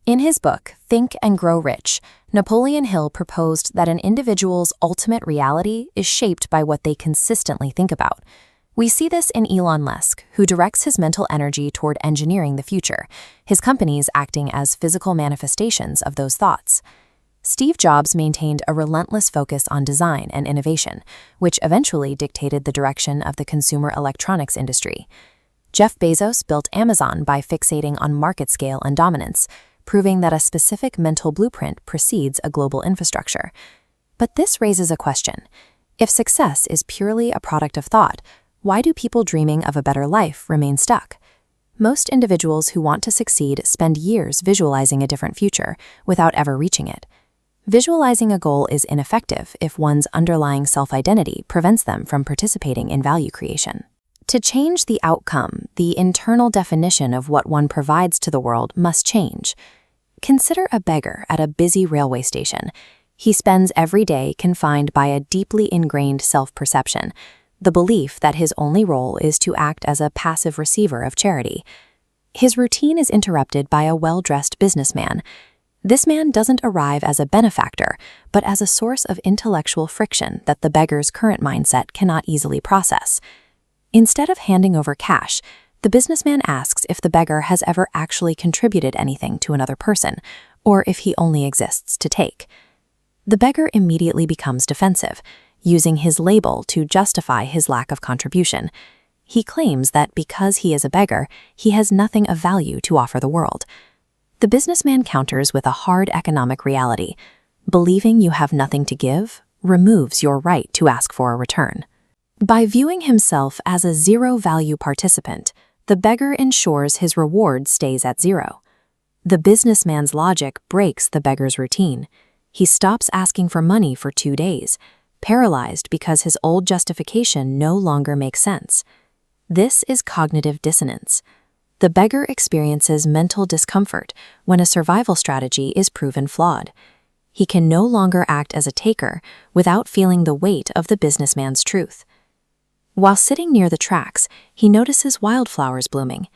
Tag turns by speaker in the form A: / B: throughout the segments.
A: In his book, Think and Grow Rich, Napoleon Hill proposed that an individual's ultimate reality is shaped by what they consistently think about. We see this in Elon Musk, who directs his mental energy toward engineering the future, his companies acting as physical manifestations of those thoughts. Steve Jobs maintained a relentless focus on design and innovation, which eventually dictated the direction of the consumer electronics industry. Jeff Bezos built Amazon by fixating on market scale and dominance, proving that a specific mental blueprint precedes a global infrastructure. But this raises a question. If success is purely a product of thought, why do people dreaming of a better life remain stuck? Most individuals who want to succeed spend years visualizing a different future without ever reaching it. Visualizing a goal is ineffective if one's underlying self-identity prevents them from participating in value creation. To change the outcome, the internal definition of what one provides to the world must change. Consider a beggar at a busy railway station. He spends every day confined by a deeply ingrained self-perception, the belief that his only role is to act as a passive receiver of charity. His routine is interrupted by a well-dressed businessman. This man doesn't arrive as a benefactor, but as a source of intellectual friction that the beggar's current mindset cannot easily process. Instead of handing over cash, the businessman asks if the beggar has ever actually contributed anything to another person, or if he only exists to take. The beggar immediately becomes defensive, using his label to justify his lack of contribution. He claims that because he is a beggar, he has nothing of value to offer the world. The businessman counters with a hard economic reality. Believing you have nothing to give removes your right to ask for a return. By viewing himself as a zero-value participant, the beggar ensures his reward stays at zero. The businessman's logic breaks the beggar's routine. He stops asking for money for 2 days, paralyzed because his old justification no longer makes sense. This is cognitive dissonance. The beggar experiences mental discomfort when a survival strategy is proven flawed. He can no longer act as a taker without feeling the weight of the businessman's truth. While sitting near the tracks, he notices wildflowers blooming.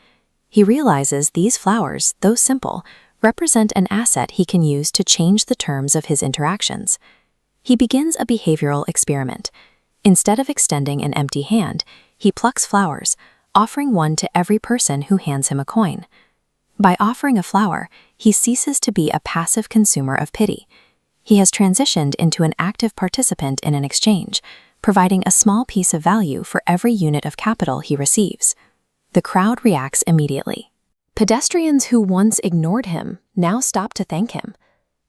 A: He realizes these flowers, though simple, represent an asset he can use to change the terms of his interactions. He begins a behavioral experiment. Instead of extending an empty hand, he plucks flowers, offering one to every person who hands him a coin. By offering a flower, he ceases to be a passive consumer of pity. He has transitioned into an active participant in an exchange, providing a small piece of value for every unit of capital he receives. The crowd reacts immediately. Pedestrians who once ignored him now stop to thank him.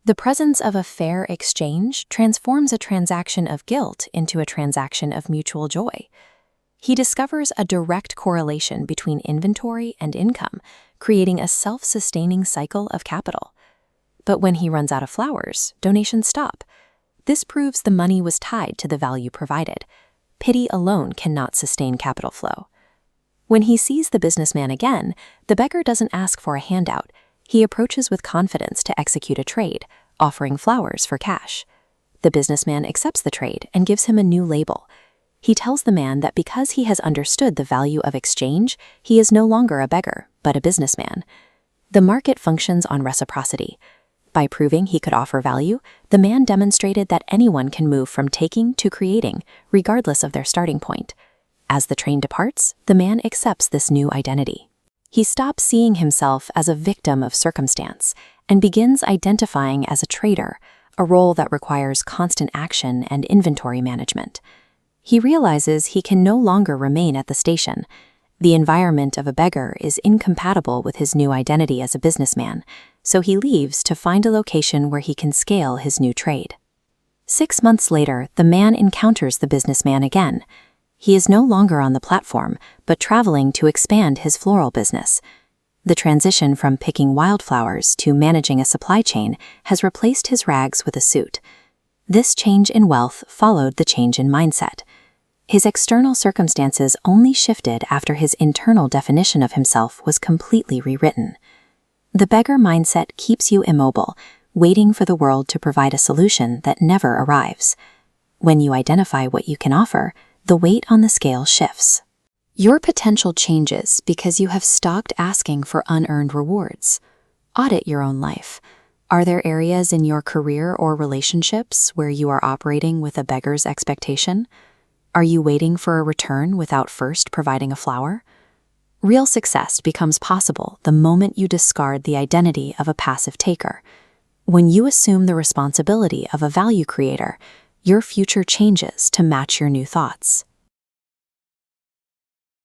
A: The presence of a fair exchange transforms a transaction of guilt into a transaction of mutual joy. He discovers a direct correlation between inventory and income, creating a self-sustaining cycle of capital. But when he runs out of flowers, donations stop. This proves the money was tied to the value provided. Pity alone cannot sustain capital flow. When he sees the businessman again, the beggar doesn't ask for a handout. He approaches with confidence to execute a trade, offering flowers for cash. The businessman accepts the trade and gives him a new label. He tells the man that because he has understood the value of exchange, he is no longer a beggar, but a businessman. The market functions on reciprocity. By proving he could offer value, the man demonstrated that anyone can move from taking to creating, regardless of their starting point. As the train departs, the man accepts this new identity. He stops seeing himself as a victim of circumstance and begins identifying as a trader, a role that requires constant action and inventory management. He realizes he can no longer remain at the station. The environment of a beggar is incompatible with his new identity as a businessman, so he leaves to find a location where he can scale his new trade. 6 months later, the man encounters the businessman again. He is no longer on the platform, but traveling to expand his floral business. The transition from picking wildflowers to managing a supply chain has replaced his rags with a suit. This change in wealth followed the change in mindset. His external circumstances only shifted after his internal definition of himself was completely rewritten. The beggar mindset keeps you immobile, waiting for the world to provide a solution that never arrives. When you identify what you can offer, the weight on the scale shifts. Your potential changes because you have stopped asking for unearned rewards. Audit your own life. Are there areas in your career or relationships where you are operating with a beggar's expectation? Are you waiting for a return without first providing a flower? Real success becomes possible the moment you discard the identity of a passive taker. When you assume the responsibility of a value creator, your future changes to match your new thoughts.